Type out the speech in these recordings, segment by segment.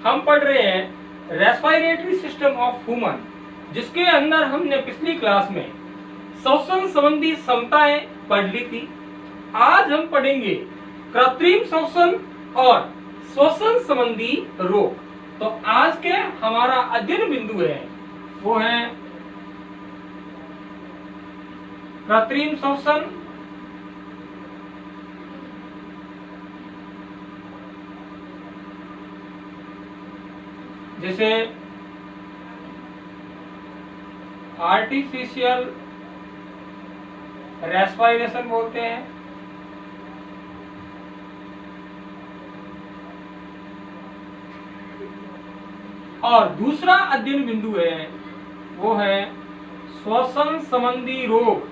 हम पढ़ रहे हैं रेस्पिरेटरी सिस्टम ऑफ ह्यूमन, जिसके अंदर हमने पिछली क्लास में श्वसन संबंधी क्षमताएं पढ़ ली थी। आज हम पढ़ेंगे कृत्रिम श्वसन और श्वसन संबंधी रोग। तो आज के हमारा अध्ययन बिंदु है वो है कृत्रिम श्वसन जिसे आर्टिफिशियल रेस्पिरेशन बोलते हैं। और दूसरा अध्ययन बिंदु है वो है श्वसन संबंधी रोग।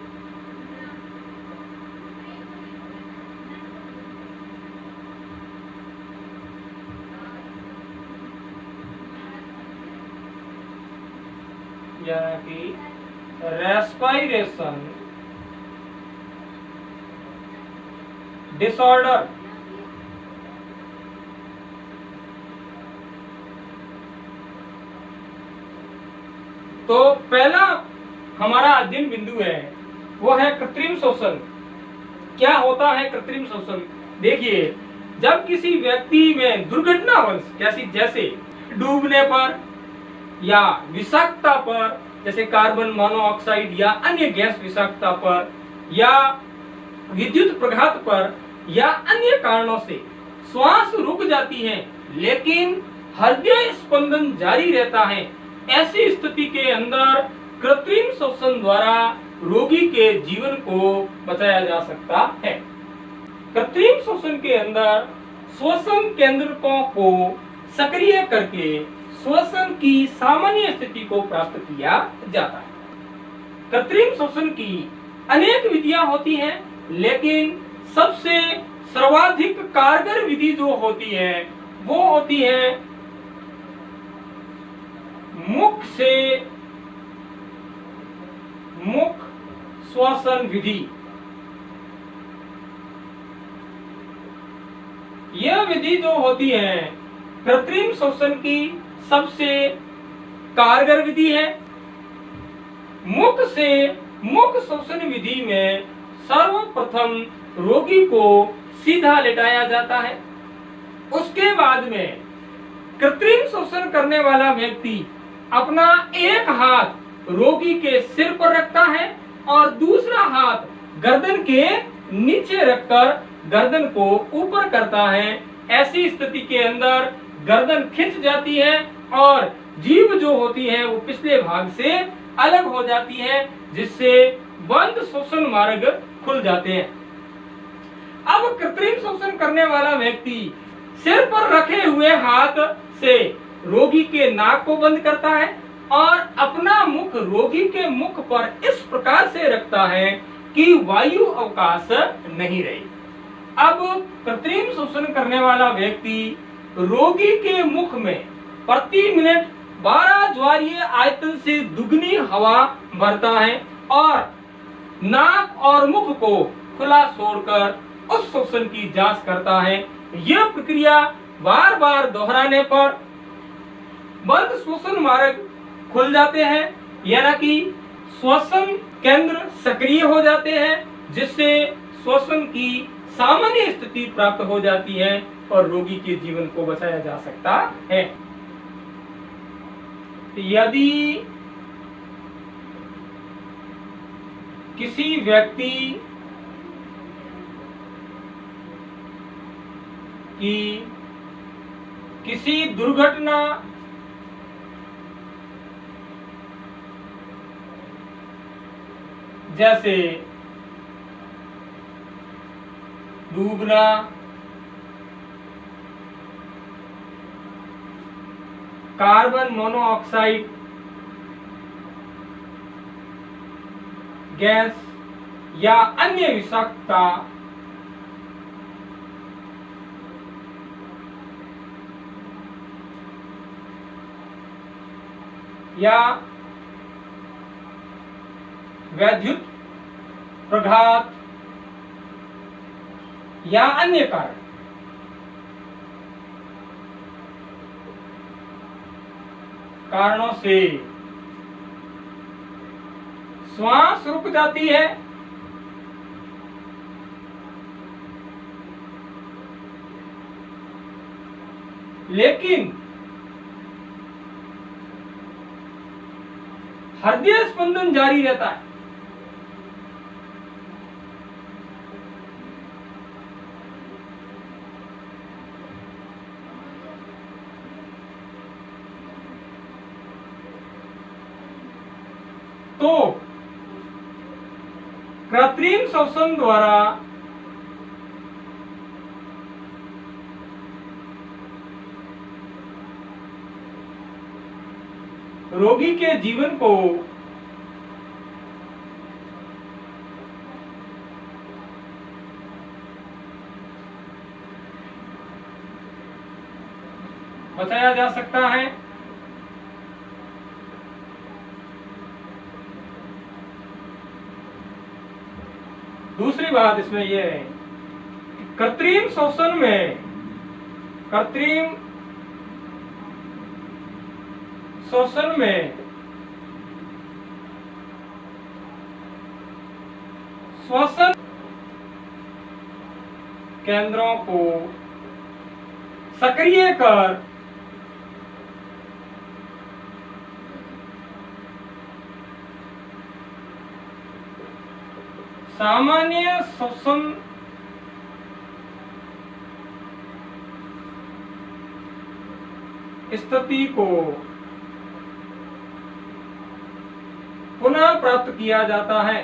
यानी कि रेस्पिरेशन डिसऑर्डर। तो पहला हमारा अध्ययन बिंदु है वो है कृत्रिम श्वसन। क्या होता है कृत्रिम श्वसन? देखिए, जब किसी व्यक्ति में दुर्घटनावश जैसे डूबने पर या विषाक्तता पर, जैसे कार्बन मोनोऑक्साइड या अन्य गैस विषाक्तता पर या विद्युत प्रघात पर या अन्य कारणों से श्वास रुक जाती है लेकिन हृदय स्पंदन जारी रहता है, ऐसी स्थिति के अंदर कृत्रिम श्वसन द्वारा रोगी के जीवन को बचाया जा सकता है। कृत्रिम श्वसन के अंदर श्वसन केंद्रकों को सक्रिय करके श्वसन की सामान्य स्थिति को प्राप्त किया जाता है। कृत्रिम श्वसन की अनेक विधियां होती हैं, लेकिन सबसे सर्वाधिक कारगर विधि जो होती है वो होती है मुख से मुख श्वसन विधि। यह विधि जो होती है कृत्रिम श्वसन की सबसे कारगर विधि है। मुख से मुख श्वसन विधि में सर्वप्रथम रोगी को सीधा लेटाया जाता है। उसके बाद में कृत्रिम श्वसन करने वाला व्यक्ति अपना एक हाथ रोगी के सिर पर रखता है और दूसरा हाथ गर्दन के नीचे रखकर गर्दन को ऊपर करता है। ऐसी स्थिति के अंदर गर्दन खिंच जाती है और जीभ जो होती है वो पिछले भाग से अलग हो जाती है, जिससे बंद श्वसन मार्ग खुल जाते हैं। अब कृत्रिम श्वसन करने वाला व्यक्ति सिर पर रखे हुए हाथ से रोगी के नाक को बंद करता है और अपना मुख रोगी के मुख पर इस प्रकार से रखता है कि वायु अवकाश नहीं रहे। अब कृत्रिम श्वसन करने वाला व्यक्ति रोगी के मुख में प्रति मिनट 12 ज्वारीय आयतन से दुगनी हवा भरता है और नाक और मुख को खुला छोड़कर उस श्वसन की जांच करता है। यह प्रक्रिया बार बार दोहराने पर बंद श्वसन मार्ग खुल जाते हैं, यानी कि श्वसन केंद्र सक्रिय हो जाते हैं, जिससे श्वसन की सामान्य स्थिति प्राप्त हो जाती है और रोगी के जीवन को बचाया जा सकता है। यदि किसी व्यक्ति की किसी दुर्घटना जैसे डूबना, कार्बन मोनोऑक्साइड गैस या अन्य विषाक्तता या विद्युत प्रघात या अन्य कारण कारणों से श्वास रुक जाती है, लेकिन हृदय स्पंदन जारी रहता है। तो कृत्रिम श्वसन द्वारा रोगी के जीवन को बचाया जा सकता है। दूसरी बात इसमें यह है कि कृत्रिम श्वसन में श्वसन केंद्रों को सक्रिय कर सामान्य श्वसन स्थिति को पुनः प्राप्त किया जाता है।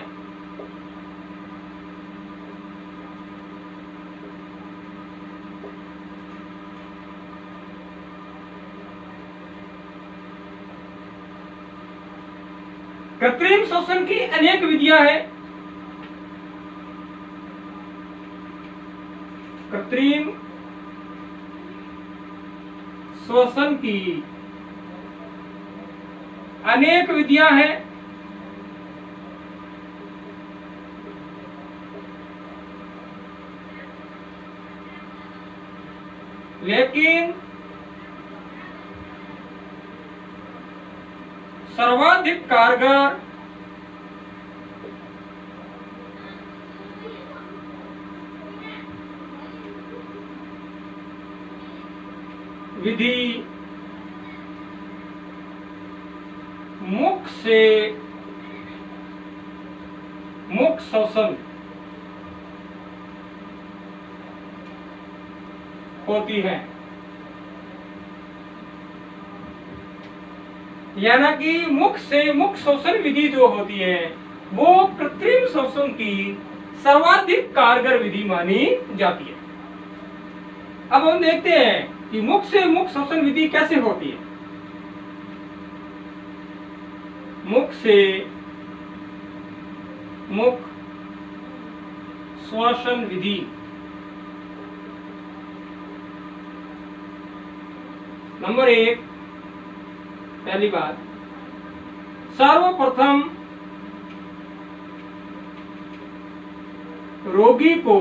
कृत्रिम श्वसन की अनेक विधियां हैं। कृत्रिम श्वसन की अनेक विधियां हैं। लेकिन सर्वाधिक कारगर विधि मुख से मुख श्वसन होती है। यानी कि मुख से मुख श्वसन विधि जो होती है वो कृत्रिम श्वसन की सर्वाधिक कारगर विधि मानी जाती है। अब हम देखते हैं कि मुख से मुख श्वसन विधि कैसे होती है। मुख से मुख श्वसन विधि नंबर 1, पहली बात, सर्वप्रथम रोगी को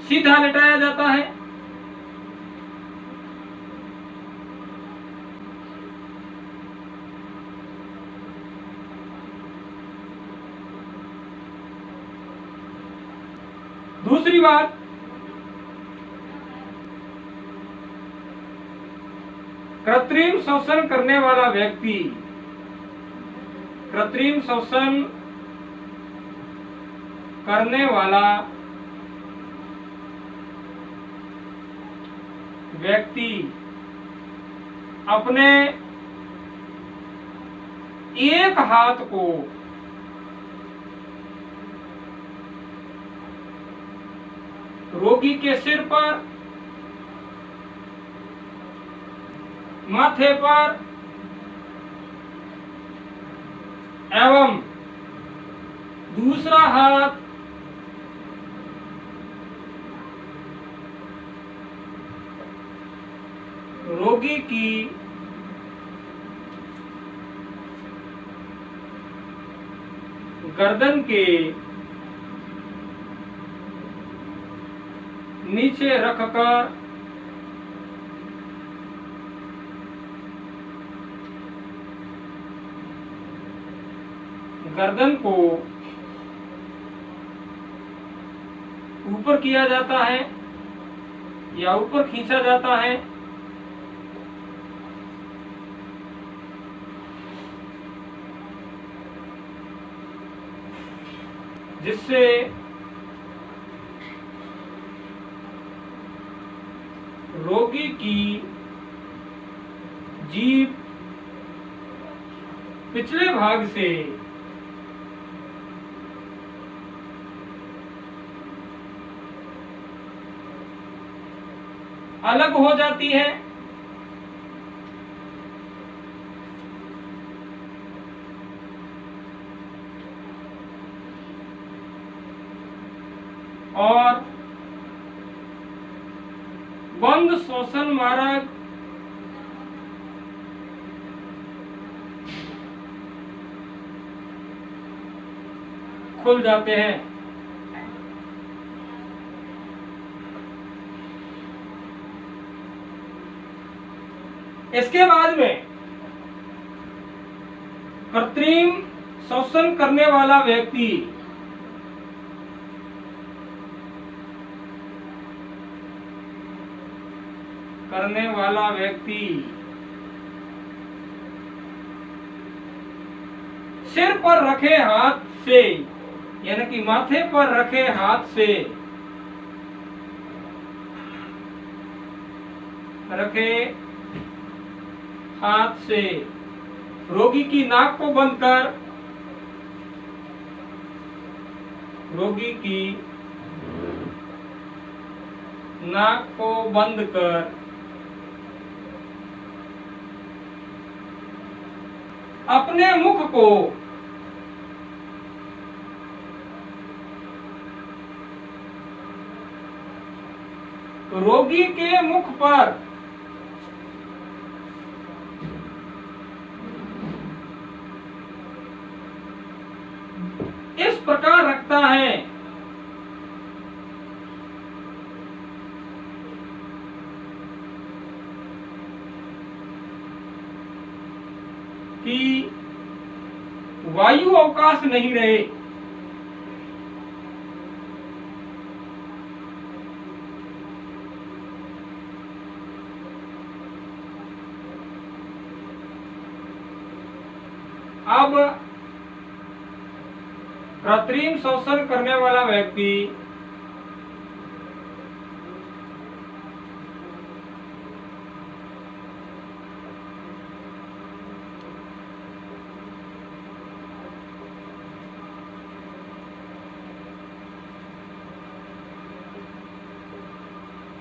सीधा लेटाया जाता है। दूसरी बात, कृत्रिम श्वसन करने वाला व्यक्ति कृत्रिम श्वसन करने वाला व्यक्ति अपने एक हाथ को रोगी के सिर पर, माथे पर एवं दूसरा हाथ रोगी की गर्दन के नीचे रखकर गर्दन को ऊपर किया जाता है या ऊपर खींचा जाता है, जिससे रोगी की जीभ पिछले भाग से अलग हो जाती है और बंद श्वसन मार्ग खुल जाते हैं। इसके बाद में कृत्रिम श्वसन करने वाला व्यक्ति सिर पर रखे हाथ से यानी कि माथे पर रखे हाथ से रोगी की नाक को बंद कर अपने मुख को रोगी के मुख पर इस प्रकार रखता है कि वायु अवकाश नहीं रहे। अब कृत्रिम श्वसन करने वाला व्यक्ति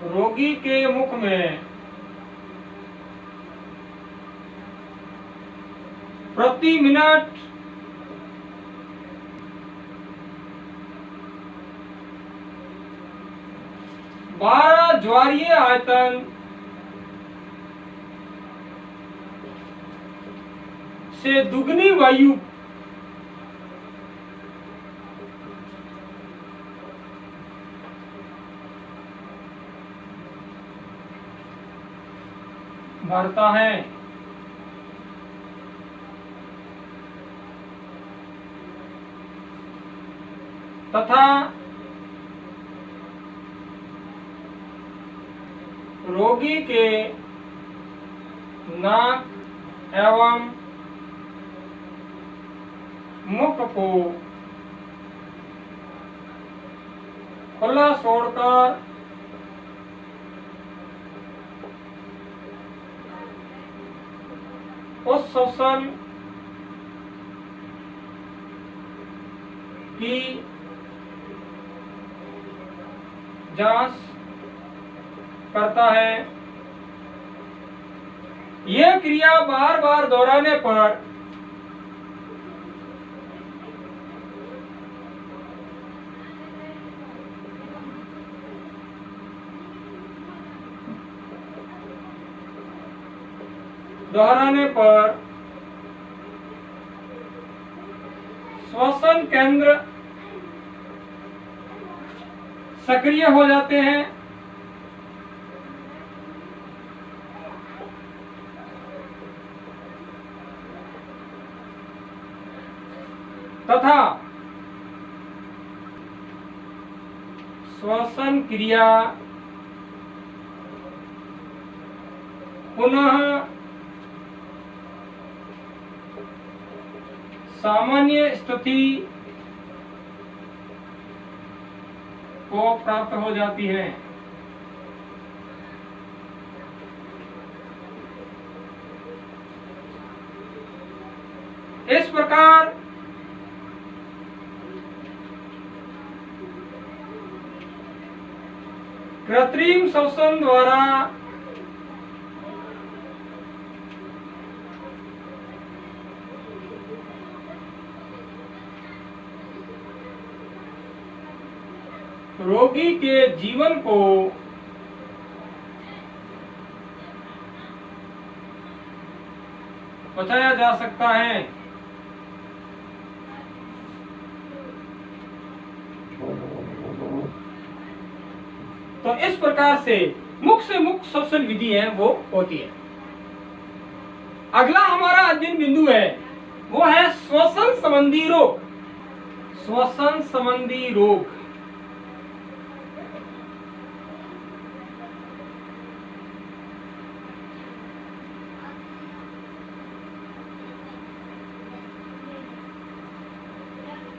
रोगी के मुख में प्रति मिनट 12 ज्वारीय आयतन से दुगनी वायु भरता है। तथा रोगी के नाक एवं मुख को खुला छोड़कर उस श्वसन की जांच करता है। यह क्रिया बार बार दोहराने पर श्वसन केंद्र सक्रिय हो जाते हैं तथा श्वसन क्रिया पुनः सामान्य स्थिति को प्राप्त हो जाती है। इस प्रकार कृत्रिम श्वसन द्वारा रोगी के जीवन को बचाया जा सकता है। तो इस प्रकार से मुख्य श्वसन विधि है वो होती है। अगला हमारा अध्ययन बिंदु है वो है श्वसन संबंधी रोग। श्वसन संबंधी रोग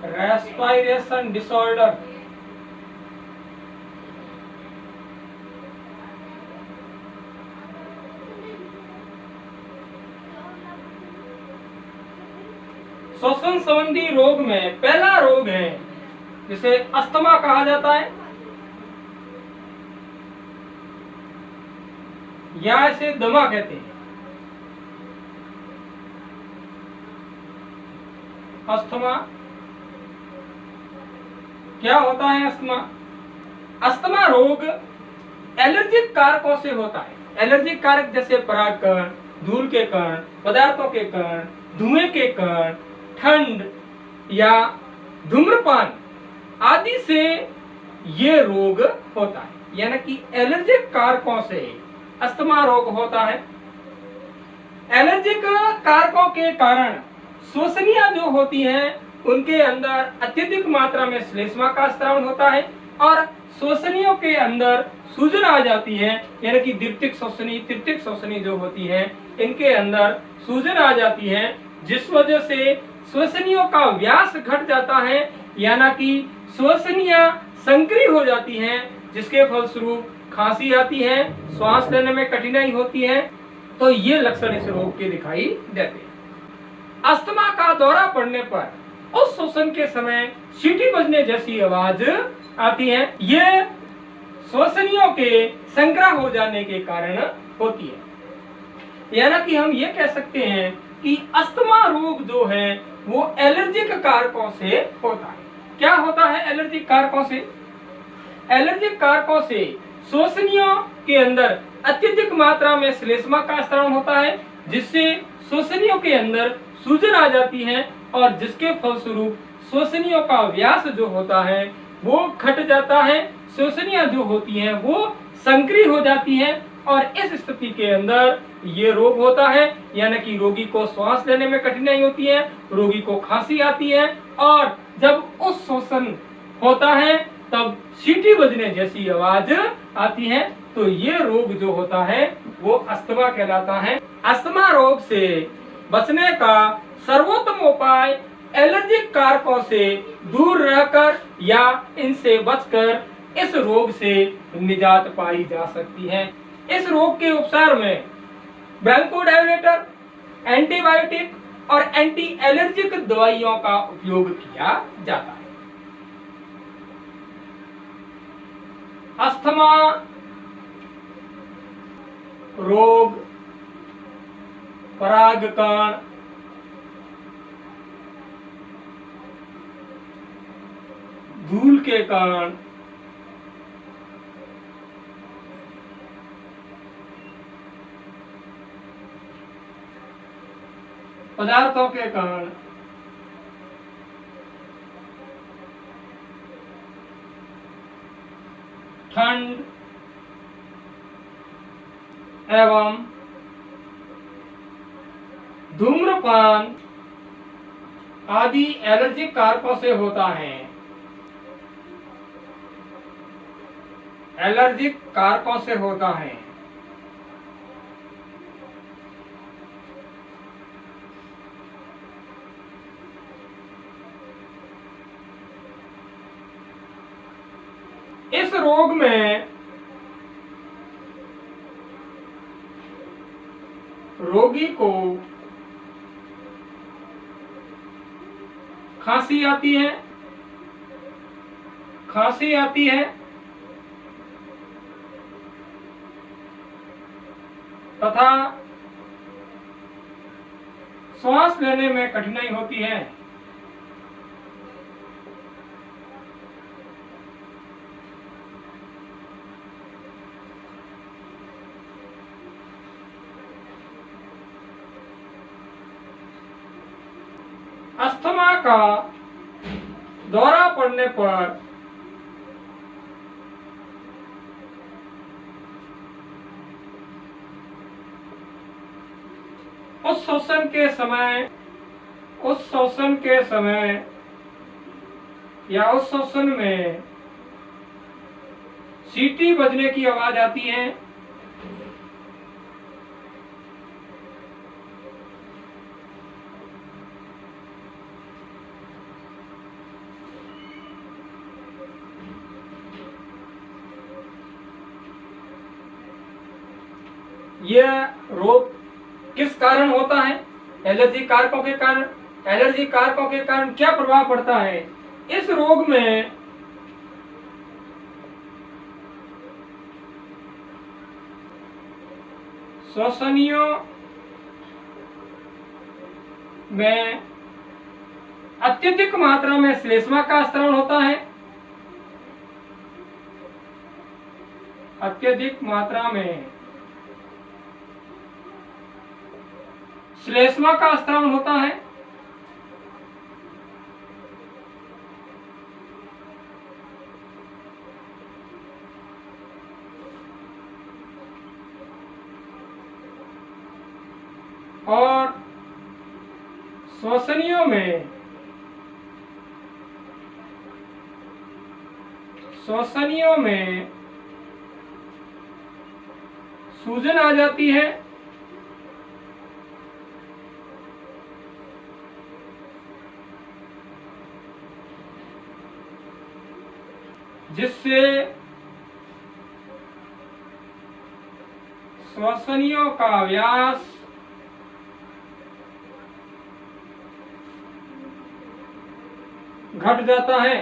रेस्पिरेशन डिसऑर्डर। श्वसन संबंधी रोग में पहला रोग है जिसे अस्थमा कहा जाता है या इसे दमा कहते हैं। अस्थमा क्या होता है? अस्थमा रोग एलर्जिक कारकों से होता है। एलर्जिक कारक जैसे परागकण, धूल के कण, पदार्थों के कण, धुएं के कण, ठंड या धूम्रपान आदि से ये रोग होता है। यानी कि एलर्जिक कारकों से अस्थमा रोग होता है। एलर्जिक कारकों के कारण श्वसनियां जो होती हैं उनके अंदर अत्यधिक मात्रा में श्लेष्मा का स्रावन होता है और श्वसनियों के अंदर सूजन आ जाती है। यानी कि द्वितीयक श्वसनी, तृतीयक श्वसनी जो होती है इनके अंदर सूजन आ जाती है, जिस वजह से श्वसनियों का व्यास घट जाता है। यानी कि श्वसनियां संकरी हो जाती हैं, जिसके फलस्वरूप खांसी आती है, श्वास लेने में कठिनाई होती है। तो ये लक्षण इस रोग के दिखाई देते हैं। अस्थमा का दौरा पड़ने पर उस श्वसन के समय सीटी बजने जैसी आवाज आती है। ये श्वसनियों के संकरा हो जाने के कारण होती है। यानी कि हम ये कह सकते हैं कि अस्थमा रोग जो है वो एलर्जिक कारकों से होता है। क्या होता है एलर्जिक कारकों से? एलर्जिक कारकों से श्वसनियों के अंदर अत्यधिक मात्रा में श्लेष्मा का स्रावन होता है, जिससे श्वसनियों के अंदर सूजन आ जाती है और जिसके फलस्वरूप श्वसनियों का व्यास जो होता है वो घट जाता है। श्वसनियां जो होती हैं वो संकरी हो जाती हैं और इस स्थिति के अंदर ये रोग होता है। यानी कि रोगी को श्वास लेने में कठिनाई होती है, रोगी को खांसी आती है और जब उस श्वसन होता है तब सीटी बजने जैसी आवाज आती है। तो ये रोग जो होता है वो अस्थमा कहलाता है। अस्थमा रोग से बचने का सर्वोत्तम उपाय एलर्जिक कारकों से दूर रहकर या इनसे बचकर इस रोग से निजात पाई जा सकती है। इस रोग के उपचार में ब्रोंकोडायलेटर, एंटीबायोटिक और एंटी एलर्जिक दवाइयों का उपयोग किया जाता है। अस्थमा रोग परागकण, धूल के कण, पदार्थों के कण, ठंड एवं धूम्रपान आदि एलर्जिक कारकों से होता है। एलर्जिक कारकों से होता है। इस रोग में रोगी को खांसी आती है, तथा श्वास लेने में कठिनाई होती है। अस्थमा का दौरा पड़ने पर उस शोषण में सीटी बजने की आवाज आती है। यह रोग किस कारण होता है? एलर्जी कारकों के कारण। एलर्जी कारकों के कारण क्या प्रभाव पड़ता है? इस रोग में श्वसनियों में अत्यधिक मात्रा में श्लेष्मा का स्त्राव होता है। अत्यधिक मात्रा में श्लेष्मा का स्त्राव होता है। और श्वसनियों में सूजन आ जाती है। जिससे श्वसनियों का व्यास घट जाता है।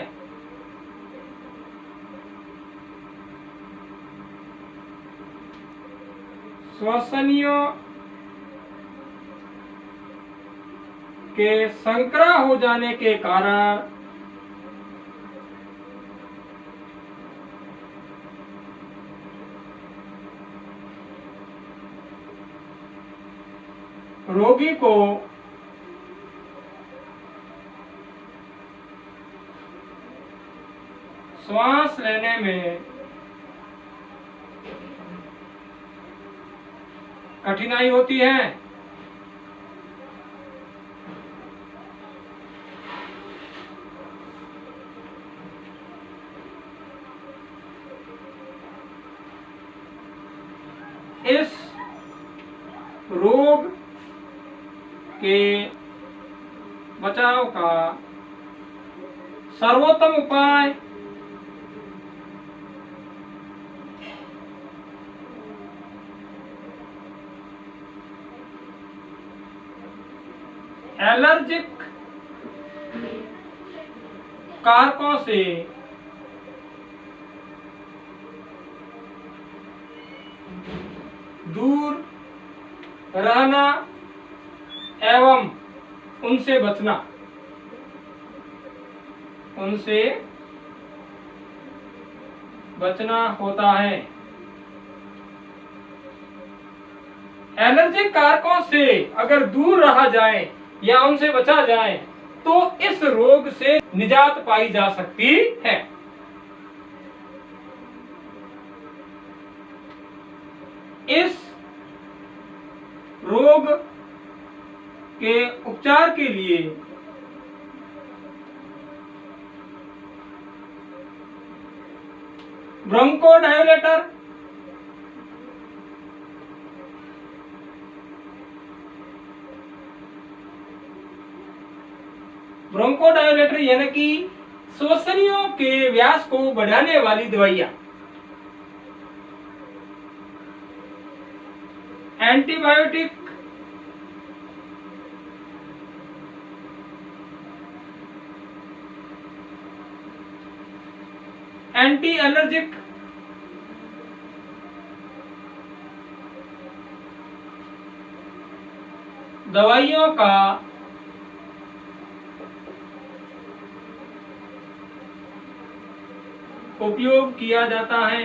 श्वसनियों के संकरा हो जाने के कारण रोगी को श्वास लेने में कठिनाई होती है। इस रोग के बचाव का सर्वोत्तम उपाय एलर्जिक कारकों से दूर रहना एवं उनसे बचना होता है। एलर्जिक कारकों से अगर दूर रहा जाए या उनसे बचा जाए तो इस रोग से निजात पाई जा सकती है। इस रोग के उपचार के लिए ब्रोंकोडायलेटर, ब्रोंकोडायलेटर यानी कि श्वसनियों के व्यास को बढ़ाने वाली दवाइयां। एंटीबायोटिक, एंटी एलर्जिक, दवाइयों का उपयोग किया जाता है।